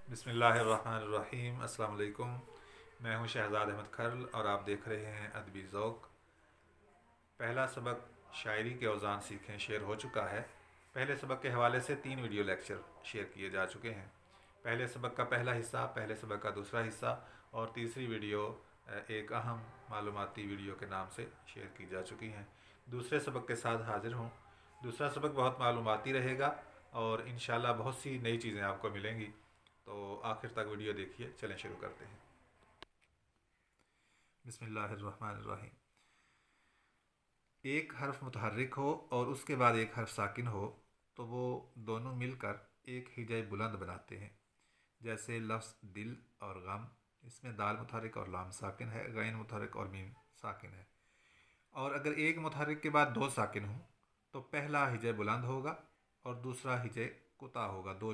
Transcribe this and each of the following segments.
بسم اللہ الرحمن الرحیم۔ السلام علیکم۔ میں ہوں شہزاد احمد کھرل اور آپ دیکھ رہے ہیں ادبی ذوق۔ پہلا سبق شاعری کے اوزان سیکھیں شیئر ہو چکا ہے۔ پہلے سبق کے حوالے سے 3 ویڈیو لیکچر شیئر کیے جا چکے ہیں۔ پہلے سبق کا پہلا حصہ، پہلے سبق کا دوسرا حصہ اور تیسری ویڈیو ایک اہم معلوماتی ویڈیو کے نام سے شیئر کی جا چکی ہیں۔ دوسرے سبق کے ساتھ حاضر ہوں۔ دوسرا سبق بہت معلوماتی رہے گا اور انشاءاللہ بہت سی نئی چیزیں آپ کو ملیں گی، تو آخر تک ویڈیو دیکھیے۔ چلیں شروع کرتے ہیں۔ بسم اللہ الرحمن الرحیم۔ ایک حرف متحرک ہو اور اس کے بعد ایک حرف ساکن ہو تو وہ دونوں مل کر ایک ہجۂ بلند بناتے ہیں، جیسے لفظ دل اور غم۔ اس میں دال متحرک اور لام ساکن ہے، غین متحرک اور میم ساکن ہے۔ اور اگر ایک متحرک کے بعد 2 ساکن ہوں تو پہلا ہجۂ بلند ہوگا اور دوسرا ہجۂ کوتا ہوگا۔ 2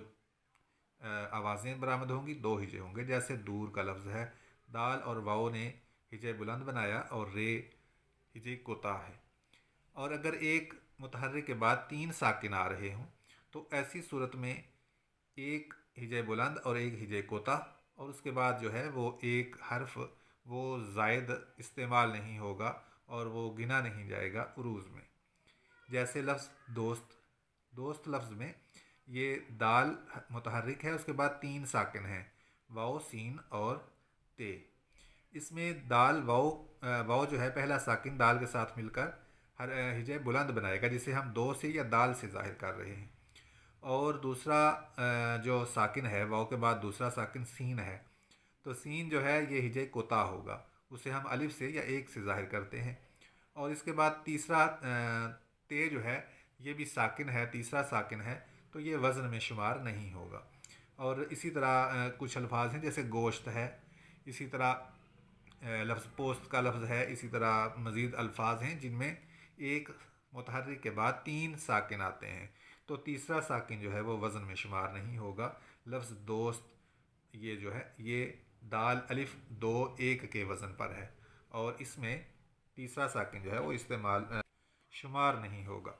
آوازیں برآمد ہوں گی، 2 ہجے ہوں گے، جیسے دور کا لفظ ہے، دال اور واؤ نے ہجے بلند بنایا اور رے ہجے کوتا ہے۔ اور اگر ایک متحرک کے بعد 3 ساکن آ رہے ہوں تو ایسی صورت میں ایک ہجے بلند اور ایک ہجے کوتا، اور اس کے بعد جو ہے وہ ایک حرف وہ زائد استعمال نہیں ہوگا اور وہ گنا نہیں جائے گا عروض میں۔ جیسے لفظ دوست، دوست لفظ میں یہ دال متحرک ہے، اس کے بعد 3 ساکن ہیں، واؤ، سین اور تے۔ اس میں دال واؤ جو ہے پہلا ساکن دال کے ساتھ مل کر ہر ہجے بلند بنائے گا، جسے ہم دو سے یا دال سے ظاہر کر رہے ہیں۔ اور دوسرا جو ساکن ہے واؤ کے بعد دوسرا ساکن سین ہے، تو سین جو ہے یہ ہجے کوتا ہوگا، اسے ہم الف سے یا ایک سے ظاہر کرتے ہیں۔ اور اس کے بعد تیسرا تے جو ہے یہ بھی ساکن ہے، تیسرا ساکن ہے، تو یہ وزن میں شمار نہیں ہوگا۔ اور اسی طرح کچھ الفاظ ہیں جیسے گوشت ہے، اسی طرح لفظ پوست کا لفظ ہے، اسی طرح مزید الفاظ ہیں جن میں ایک متحرک کے بعد 3 ساکن آتے ہیں، تو تیسرا ساکن جو ہے وہ وزن میں شمار نہیں ہوگا۔ لفظ دوست یہ جو ہے یہ دال الف 2 1 کے وزن پر ہے اور اس میں تیسرا ساکن جو ہے وہ استعمال شمار نہیں ہوگا۔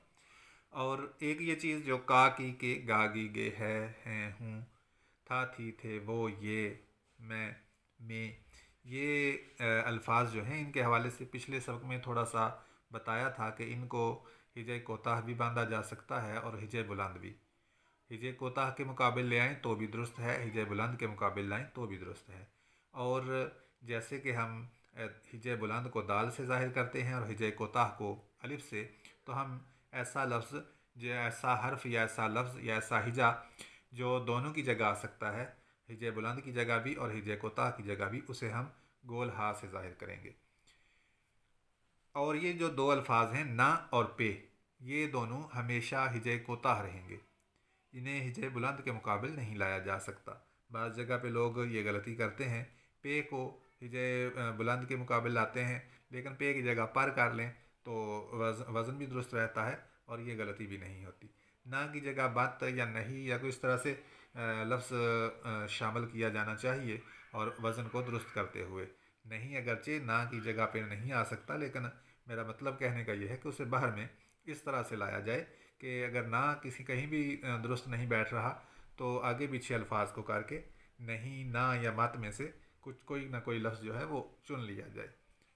اور ایک یہ چیز جو کا کی کے گا گی گے ہے ہیں ہوں تھا تھی تھے وہ یہ میں یہ الفاظ جو ہیں ان کے حوالے سے پچھلے سبق میں تھوڑا سا بتایا تھا کہ ان کو ہجے کوتاہ بھی باندھا جا سکتا ہے اور ہجے بلند بھی۔ ہجے کوتاہ کے مقابل لے آئیں تو بھی درست ہے، ہجے بلند کے مقابل لائیں تو بھی درست ہے۔ اور جیسے کہ ہم ہجے بلند کو دال سے ظاہر کرتے ہیں اور ہجے کوتاہ کو الف سے، تو ہم ایسا لفظ ایسا حرف یا ایسا لفظ یا ایسا ہجا جو دونوں کی جگہ آ سکتا ہے، ہجے بلند کی جگہ بھی اور ہجے کوتاہ کی جگہ بھی، اسے ہم گول ہا سے ظاہر کریں گے۔ اور یہ جو 2 الفاظ ہیں نا اور پہ، یہ دونوں ہمیشہ ہجے کوتاہ رہیں گے، انہیں ہجے بلند کے مقابل نہیں لایا جا سکتا۔ بعض جگہ پہ لوگ یہ غلطی کرتے ہیں، پے کو ہجے بلند کے مقابل لاتے ہیں لیکن پے کی جگہ پر کر لیں تو وزن بھی درست رہتا ہے اور یہ غلطی بھی نہیں ہوتی۔ نہ کی جگہ بت یا نہیں یا کوئی اس طرح سے لفظ شامل کیا جانا چاہیے اور وزن کو درست کرتے ہوئے۔ نہیں اگرچہ نہ کی جگہ پہ نہیں آ سکتا، لیکن میرا مطلب کہنے کا یہ ہے کہ اسے باہر میں اس طرح سے لایا جائے کہ اگر نہ کہیں بھی درست نہیں بیٹھ رہا تو آگے پیچھے الفاظ کو کر کے نہیں، نہ یا مت میں سے کوئی نہ کوئی لفظ جو ہے وہ چن لیا جائے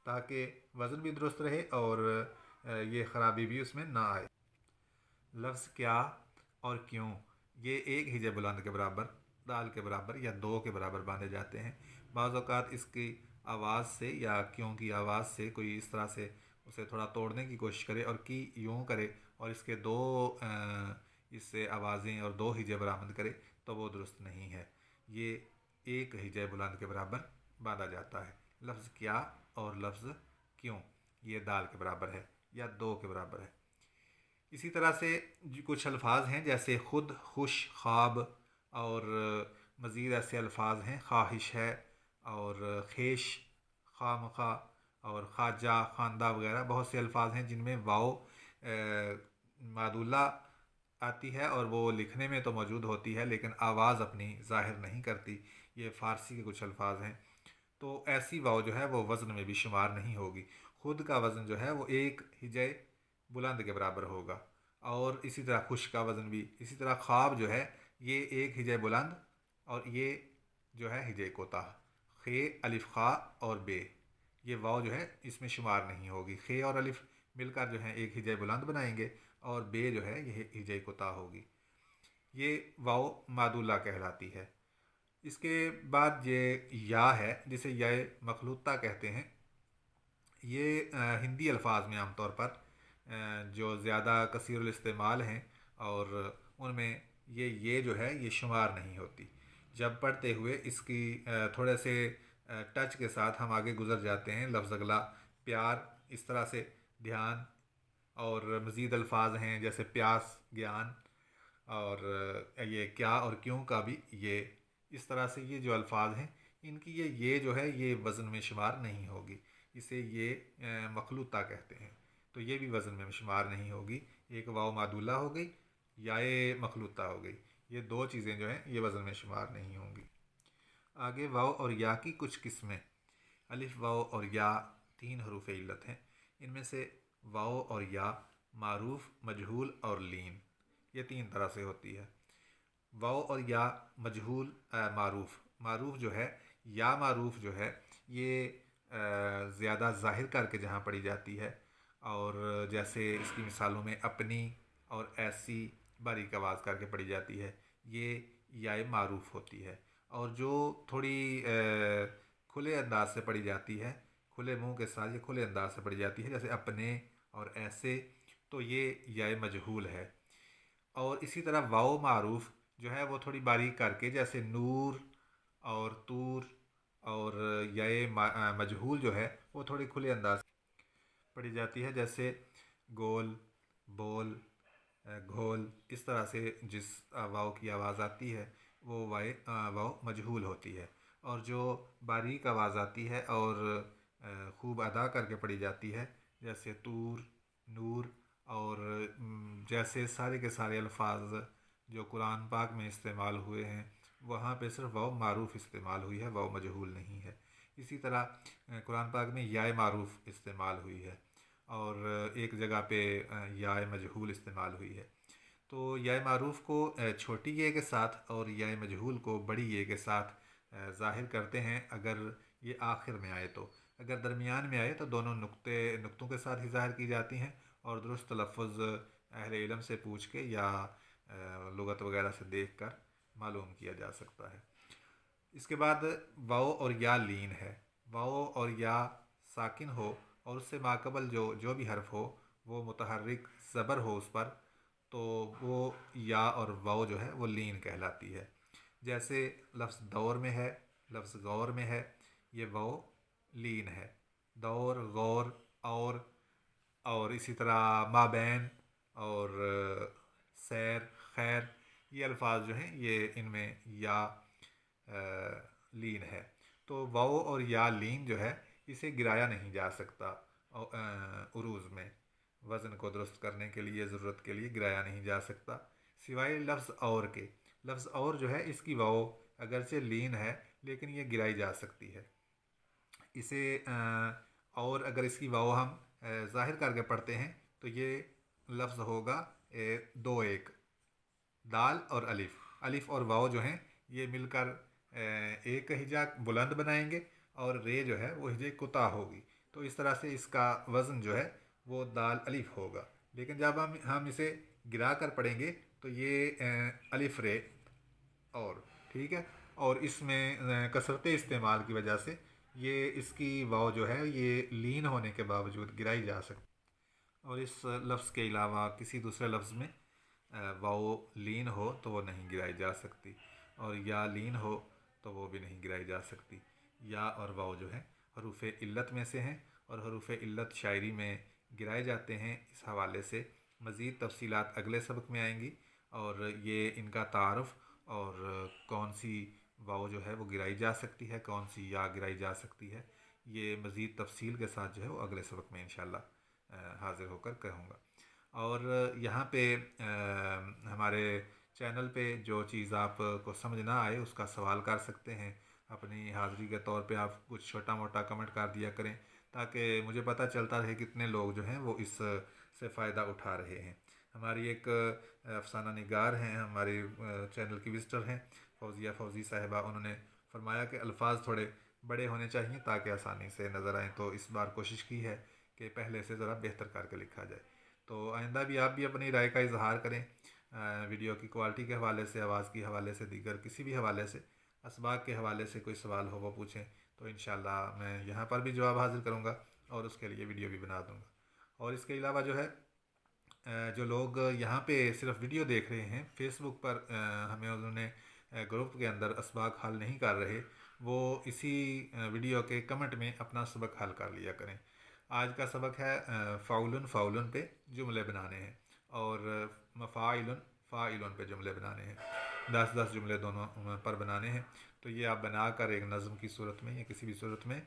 تاکہ وزن بھی درست رہے اور یہ خرابی بھی اس میں نہ آئے۔ لفظ کیا اور کیوں یہ ایک ہجے بلند کے برابر، دال کے برابر یا 2 کے برابر باندھے جاتے ہیں۔ بعض اوقات اس کی آواز سے یا کیوں کی آواز سے کوئی اس طرح سے اسے تھوڑا توڑنے کی کوشش کرے اور کی یوں کرے اور اس کے 2 اس سے آوازیں اور 2 ہجے برآمد کرے تو وہ درست نہیں ہے۔ یہ ایک ہجے بلند کے برابر باندھا جاتا ہے۔ لفظ کیا اور لفظ کیوں یہ دال کے برابر ہے یا 2 کے برابر ہے۔ اسی طرح سے کچھ الفاظ ہیں جیسے خود، خوش، خواب، اور مزید ایسے الفاظ ہیں خواہش ہے اور خیش، خواہ اور خواجہ، خواندہ وغیرہ بہت سے الفاظ ہیں جن میں واؤ معدولہ آتی ہے اور وہ لکھنے میں تو موجود ہوتی ہے لیکن آواز اپنی ظاہر نہیں کرتی۔ یہ فارسی کے کچھ الفاظ ہیں، تو ایسی واؤ جو ہے وہ وزن میں بھی شمار نہیں ہوگی۔ خود کا وزن جو ہے وہ ایک ہجے بلند کے برابر ہوگا، اور اسی طرح خوش کا وزن بھی، اسی طرح خواب جو ہے یہ ایک ہجے بلند اور یہ جو ہے ہجے کوتاہ، خے الف خا اور بے، یہ واو جو ہے اس میں شمار نہیں ہوگی۔ خے اور الف مل کر جو ہے ایک ہجے بلند بنائیں گے، اور بے جو ہے یہ ہجے کوتاہ ہوگی۔ یہ واو مادولہ کہلاتی ہے۔ اس کے بعد یہ یا ہے جسے یا مخلوطہ کہتے ہیں۔ یہ ہندی الفاظ میں عام طور پر جو زیادہ کثیر الاستعمال ہیں، اور ان میں یہ جو ہے یہ شمار نہیں ہوتی۔ جب پڑھتے ہوئے اس کی تھوڑے سے ٹچ کے ساتھ ہم آگے گزر جاتے ہیں، لفظ اگلا پیار، اس طرح سے دھیان، اور مزید الفاظ ہیں جیسے پیاس، گیان، اور یہ کیا اور کیوں کا بھی یہ، اس طرح سے یہ جو الفاظ ہیں ان کی یہ جو ہے یہ وزن میں شمار نہیں ہوگی، اسے یہ مخلوطہ کہتے ہیں، تو یہ بھی وزن میں شمار نہیں ہوگی۔ ایک واو مادولہ ہو گئی یا مخلوطہ ہو گئی، یہ دو چیزیں جو ہیں یہ وزن میں شمار نہیں ہوں گی۔ آگے واو اور یا کی کچھ قسمیں۔ الف، واو اور یا تین حروف علت ہیں۔ ان میں سے واو اور یا معروف، مجہول اور لین، یہ تین طرح سے ہوتی ہے۔ واو اور یا مجہول، معروف، معروف جو ہے، یا معروف جو ہے یہ زیادہ ظاہر کر کے جہاں پڑھی جاتی ہے، اور جیسے اس کی مثالوں میں اپنی اور ایسی باریک آواز کر کے پڑھی جاتی ہے، یہ یا معروف ہوتی ہے۔ اور جو تھوڑی کھلے انداز سے پڑھی جاتی ہے، کھلے منہ کے ساتھ یہ کھلے انداز سے پڑھی جاتی ہے، جیسے اپنے اور ایسے، تو یہ یا مجہول ہے۔ اور اسی طرح واو معروف جو ہے وہ تھوڑی باریک کر کے، جیسے نور اور طور، اور یا مجہول جو ہے وہ تھوڑی کھلے انداز پڑھی جاتی ہے، جیسے گول، بول، گھول، اس طرح سے جس واو کی آواز آتی ہے وہ واو مجہول ہوتی ہے۔ اور جو باریک آواز آتی ہے اور خوب ادا کر کے پڑھی جاتی ہے، جیسے طور، نور، اور جیسے سارے کے سارے الفاظ جو قرآن پاک میں استعمال ہوئے ہیں، وہاں پہ صرف واو معروف استعمال ہوئی ہے، واو مجہول نہیں ہے۔ اسی طرح قرآن پاک میں یا معروف استعمال ہوئی ہے، اور ایک جگہ پہ یا مجہول استعمال ہوئی ہے۔ تو یا معروف کو چھوٹی یہ کے ساتھ اور یا مجہول کو بڑی یہ کے ساتھ ظاہر کرتے ہیں، اگر یہ آخر میں آئے تو۔ اگر درمیان میں آئے تو دونوں نقطوں کے ساتھ ہی ظاہر کی جاتی ہیں، اور درست تلفظ اہل علم سے پوچھ کے یا لغت وغیرہ سے دیکھ کر معلوم کیا جا سکتا ہے۔ اس کے بعد واو اور یا لین ہے۔ واو اور یا ساکن ہو اور اس سے ماقبل جو بھی حرف ہو وہ متحرک زبر ہو اس پر، تو وہ یا اور واو جو ہے وہ لین کہلاتی ہے۔ جیسے لفظ دور میں ہے، لفظ غور میں ہے، یہ واو لین ہے۔ دور، غور، اور اسی طرح مابین اور سیر، خیر، یہ الفاظ جو ہیں یہ ان میں یا لین ہے۔ تو واو اور یا لین جو ہے اسے گرایا نہیں جا سکتا، عروض میں وزن کو درست کرنے کے لیے، ضرورت کے لیے گرایا نہیں جا سکتا، سوائے لفظ اور کے۔ لفظ اور جو ہے اس کی واو اگرچہ لین ہے لیکن یہ گرائی جا سکتی ہے۔ اسے اور اگر اس کی واو ہم ظاہر کر کے پڑھتے ہیں تو یہ لفظ ہوگا دو ایک، دال اور الف، الف اور واو جو ہیں یہ مل کر ایک ہجا بلند بنائیں گے، اور رے جو ہے وہ ہجے کوتاہ ہوگی، تو اس طرح سے اس کا وزن جو ہے وہ دال الف ہوگا۔ لیکن جب ہم اسے گرا کر پڑھیں گے تو یہ الف رے، اور ٹھیک ہے، اور اس میں کثرت استعمال کی وجہ سے یہ اس کی واو جو ہے یہ لین ہونے کے باوجود گرائی جا سکتی، اور اس لفظ کے علاوہ کسی دوسرے لفظ میں واو لین ہو تو وہ نہیں گرائی جا سکتی، اور یا لین ہو تو وہ بھی نہیں گرائی جا سکتی۔ یا اور واو جو ہے حروف علت میں سے ہیں، اور حروف علت شاعری میں گرائے جاتے ہیں۔ اس حوالے سے مزید تفصیلات اگلے سبق میں آئیں گی، اور یہ ان کا تعارف اور کون سی واو جو ہے وہ گرائی جا سکتی ہے، کون سی یا گرائی جا سکتی ہے، یہ مزید تفصیل کے ساتھ جو ہے وہ اگلے سبق میں انشاءاللہ حاضر ہو کر کہوں گا۔ اور یہاں پہ ہمارے چینل پہ جو چیز آپ کو سمجھ نہ آئے اس کا سوال کر سکتے ہیں، اپنی حاضری کے طور پہ آپ کچھ چھوٹا موٹا کمنٹ کر دیا کریں، تاکہ مجھے پتہ چلتا رہے کتنے لوگ جو ہیں وہ اس سے فائدہ اٹھا رہے ہیں۔ ہماری ایک افسانہ نگار ہیں، ہمارے چینل کی وزٹر ہیں، فوزیہ فوزی صاحبہ، انہوں نے فرمایا کہ الفاظ تھوڑے بڑے ہونے چاہیے تاکہ آسانی سے نظر آئیں، تو اس بار کوشش کی ہے کہ پہلے سے ذرا بہتر کر کے لکھا جائے۔ تو آئندہ بھی آپ بھی اپنی رائے کا اظہار کریں، ویڈیو کی کوالٹی کے حوالے سے، آواز کے حوالے سے، دیگر کسی بھی حوالے سے، اسباق کے حوالے سے کوئی سوال ہو وہ پوچھیں، تو انشاءاللہ میں یہاں پر بھی جواب حاضر کروں گا اور اس کے لیے ویڈیو بھی بنا دوں گا۔ اور اس کے علاوہ جو ہے جو لوگ یہاں پہ صرف ویڈیو دیکھ رہے ہیں، فیس بک پر ہمیں انہوں نے گروپ کے اندر اسباق حل نہیں کر رہے، وہ اسی ویڈیو کے کمنٹ میں اپنا سبق حل کر لیا کریں۔ آج کا سبق ہے فعول فعول پہ جملے بنانے ہیں، اور مفاعل فاعل پہ جملے بنانے ہیں، 10 جملے دونوں پر بنانے ہیں۔ تو یہ آپ بنا کر ایک نظم کی صورت میں یا کسی بھی صورت میں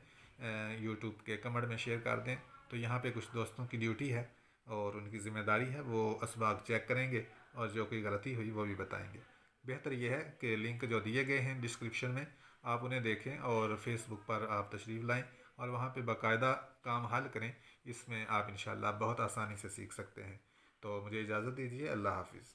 یوٹیوب کے کمنٹ میں شیئر کر دیں، تو یہاں پہ کچھ دوستوں کی ڈیوٹی ہے اور ان کی ذمہ داری ہے، وہ اسباق چیک کریں گے اور جو کوئی غلطی ہوئی وہ بھی بتائیں گے۔ بہتر یہ ہے کہ لنک جو دیے گئے ہیں ڈسکرپشن میں، آپ انہیں دیکھیں اور فیس بک پر آپ تشریف لائیں اور وہاں پہ باقاعدہ کام حل کریں، اس میں آپ انشاءاللہ بہت آسانی سے سیکھ سکتے ہیں۔ تو مجھے اجازت دیجیے، اللہ حافظ۔